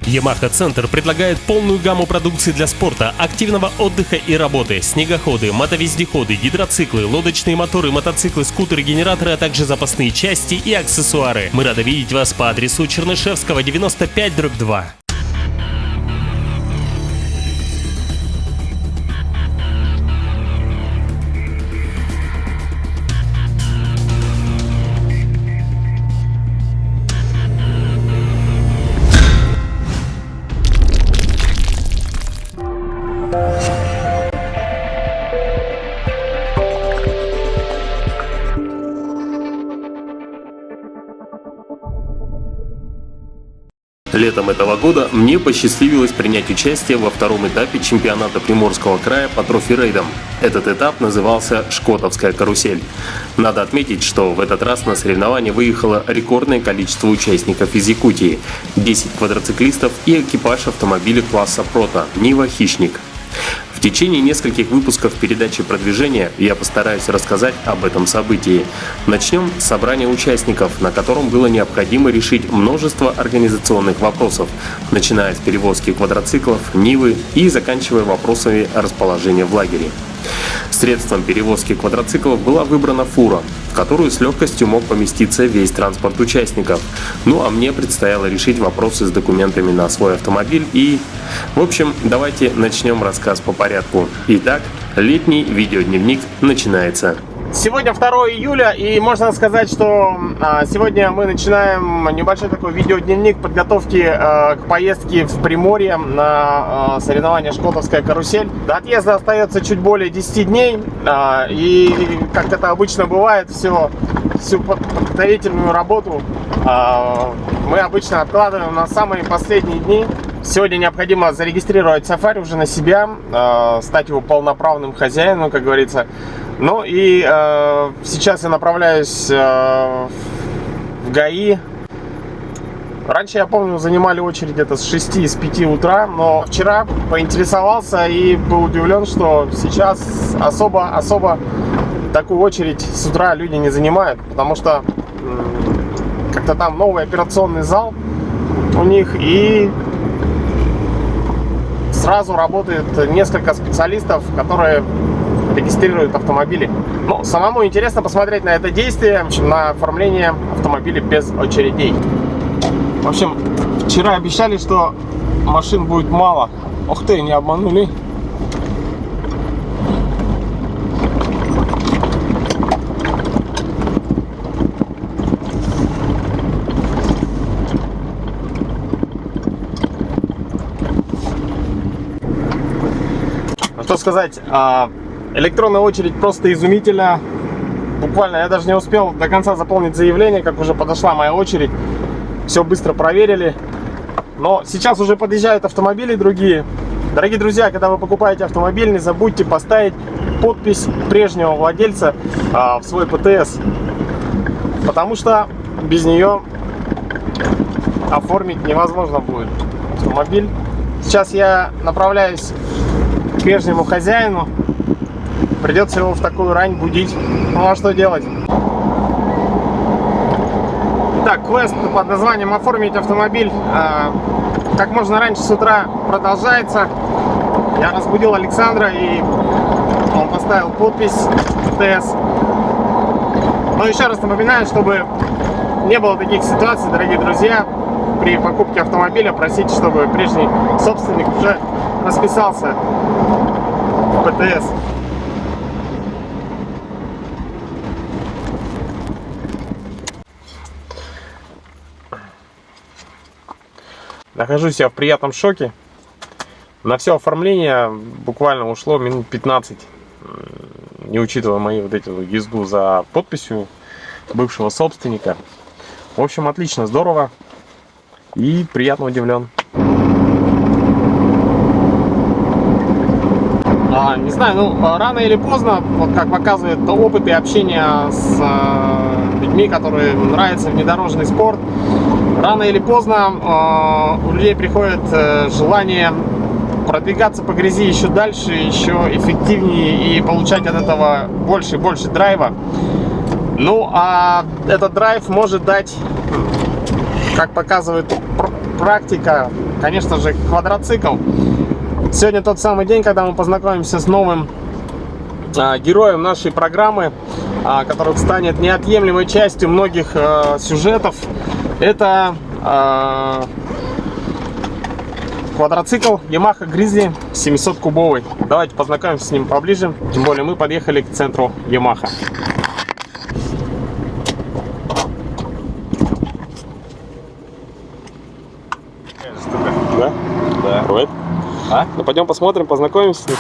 Yamaha Центр предлагает полную гамму продукции для спорта, активного отдыха и работы: снегоходы, мотовездеходы, гидроциклы, лодочные моторы, мотоциклы, скутеры, генераторы, а также запасные части и аксессуары. Мы рады видеть вас по адресу Чернышевского, 95/2. Летом этого года мне посчастливилось принять участие во втором этапе чемпионата Приморского края по трофи-рейдам. Этот этап назывался «Шкотовская карусель». Надо отметить, что в этот раз на соревнования выехало рекордное количество участников из Якутии – 10 квадроциклистов и экипаж автомобиля класса «Прото» «Нива Хищник». В течение нескольких выпусков передачи «Продвижение» я постараюсь рассказать об этом событии. Начнем с собрания участников, на котором было необходимо решить множество организационных вопросов, начиная с перевозки квадроциклов, Нивы и заканчивая вопросами расположения в лагере. Средством перевозки квадроциклов была выбрана фура, в которую с легкостью мог поместиться весь транспорт участников. Ну а мне предстояло решить вопросы с документами на свой автомобиль и... В общем, давайте начнем рассказ по порядку. Итак, летний видеодневник начинается. Сегодня 2 июля, и можно сказать, что сегодня мы начинаем небольшой такой видеодневник подготовки к поездке в Приморье на соревнования «Шкотовская карусель». До отъезда остается чуть более 10 дней, и как это обычно бывает, всю подготовительную работу мы обычно откладываем на самые последние дни. Сегодня необходимо зарегистрировать сафари уже на себя, стать его полноправным хозяином, как говорится. Ну и сейчас я направляюсь в ГАИ. Раньше, я помню, занимали очередь где-то с 6 и с 5 утра, но вчера поинтересовался и был удивлен, что сейчас особо такую очередь с утра люди не занимают, потому что как-то там новый операционный зал у них, и сразу работает несколько специалистов, которые регистрируют автомобили. Ну, самому интересно посмотреть на это действие, на оформление автомобиля без очередей. В общем, вчера обещали, что машин будет мало. Ух ты, не обманули. Что сказать, электронная очередь просто изумительна. Буквально я даже не успел до конца заполнить заявление, как уже подошла моя очередь. Все быстро проверили. Но сейчас уже подъезжают автомобили другие. Дорогие друзья, когда вы покупаете автомобиль, не забудьте поставить подпись прежнего владельца в свой ПТС. Потому что без нее оформить невозможно будет автомобиль. Сейчас я направляюсь к прежнему хозяину. Придется его в такую рань будить. Ну а что делать? Итак, квест под названием «Оформить автомобиль» как можно раньше с утра продолжается. Я разбудил Александра, и он поставил подпись ТС. Но еще раз напоминаю, чтобы не было таких ситуаций, дорогие друзья, при покупке автомобиля просите, чтобы прежний собственник уже расписался в ПТС. Нахожусь я в приятном шоке. На все оформление буквально ушло минут 15, не учитывая мою вот эту езду за подписью бывшего собственника. В общем, отлично, здорово и приятно удивлен. Не знаю, ну рано или поздно, вот как показывает опыт и общение с людьми, которым нравится внедорожный спорт, рано или поздно у людей приходит желание продвигаться по грязи еще дальше, еще эффективнее и получать от этого больше и больше драйва. Ну, а этот драйв может дать, как показывает практика, конечно же, квадроцикл. Сегодня тот самый день, когда мы познакомимся с новым героем нашей программы, который станет неотъемлемой частью многих сюжетов. Это квадроцикл Yamaha Grizzly 700-кубовый. Давайте познакомимся с ним поближе. Тем более мы подъехали к центру Yamaha. Да? Да. Right. Ну пойдем посмотрим, познакомимся с ним.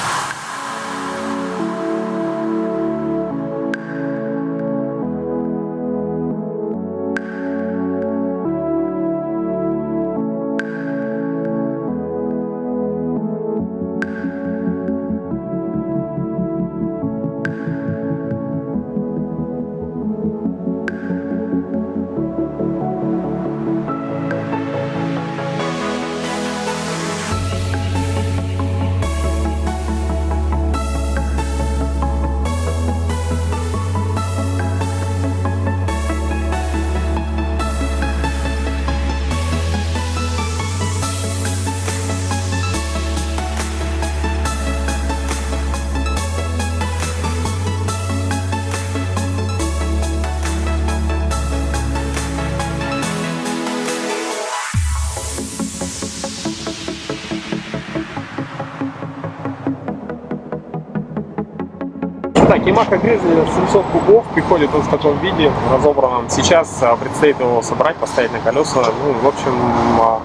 Так, Yamaha Grizzly 700 кубов, приходит он в таком виде, разобранном. Сейчас предстоит его собрать, поставить на колеса, ну, в общем,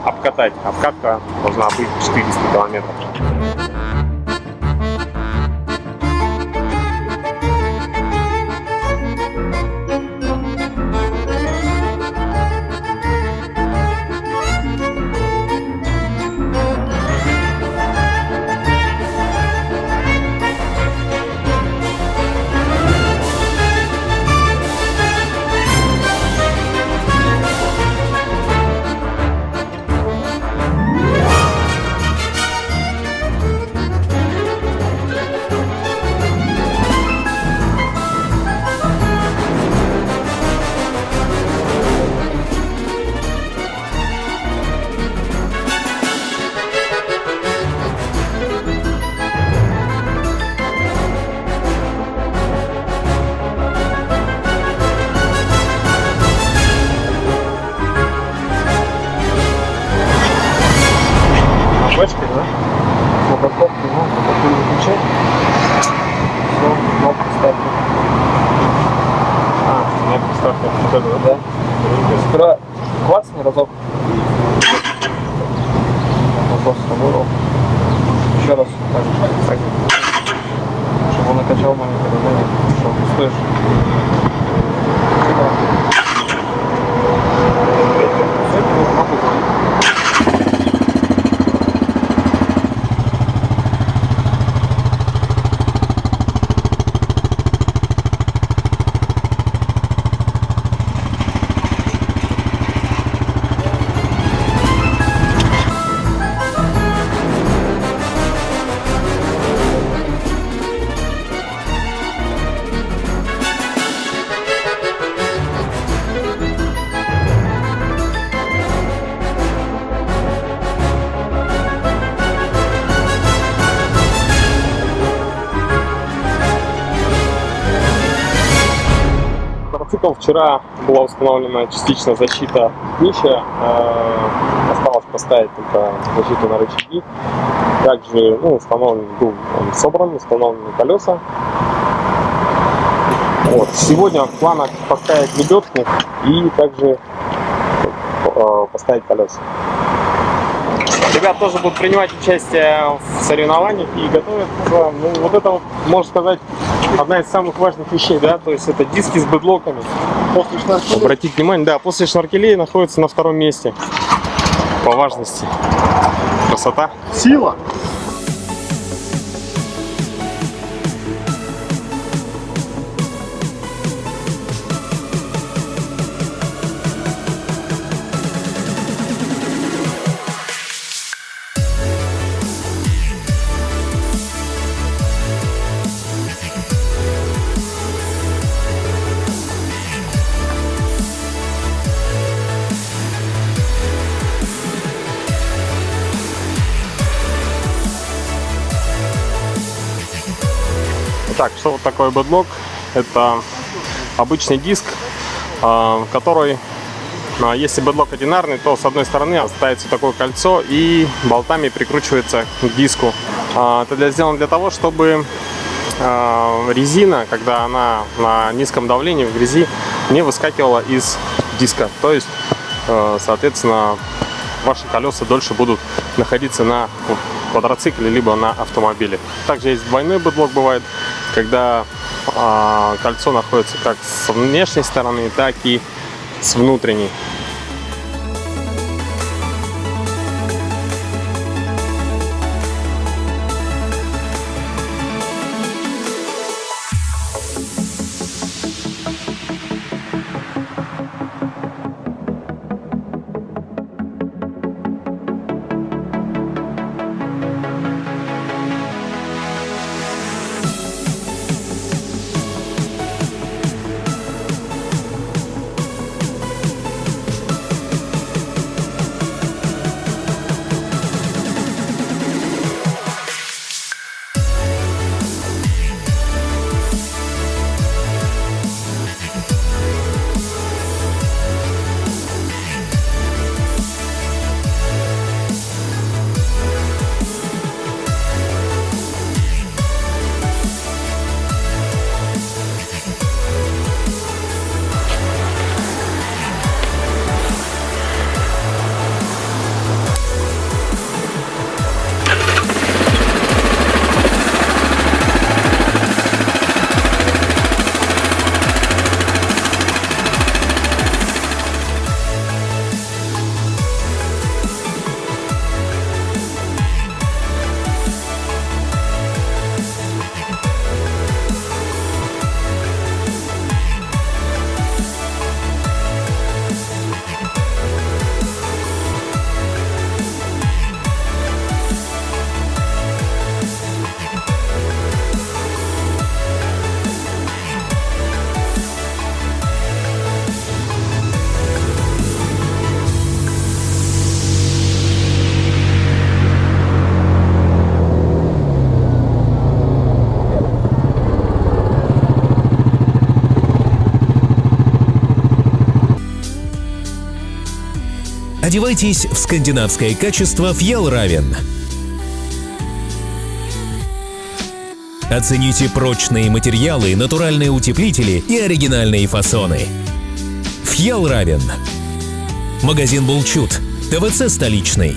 обкатать. Обкатка должна быть 400 километров. Бачкой, да? Упаковку, ну, упаковку выключать. Все, кнопку ставьте. Кнопку ставьте. Вот это, да? Сперва классный разок. Вопрос выбрал. Еще раз так. Чтобы он накачал маленько, да? Что, стоишь? Вчера была установлена частично защита днища, осталось поставить только защиту на рычаги. Также установлен, был он собран, установлены колеса. Вот. Сегодня в планах поставить лебедку и также поставить колеса. Ребят тоже будут принимать участие в соревнованиях и готовятся. Ну, вот это, можно сказать, одна из самых важных вещей, да, то есть это диски с бэдлоками. Обратите внимание, да, после шнуркелей находится на втором месте по важности. Красота. Сила. Итак, что вот такое бэдлок? Это обычный диск, который, если бэдлок одинарный, то с одной стороны ставится такое кольцо и болтами прикручивается к диску. Это сделано для того, чтобы резина, когда она на низком давлении в грязи, не выскакивала из диска. То есть, соответственно, ваши колеса дольше будут находиться на квадроцикле либо на автомобиле. Также есть двойной бэдлок, бывает, когда кольцо находится как с внешней стороны, так и с внутренней. Одевайтесь в скандинавское качество Fjällräven. Оцените прочные материалы, натуральные утеплители и оригинальные фасоны. Fjällräven. Магазин Булчут. ТВЦ «Столичный».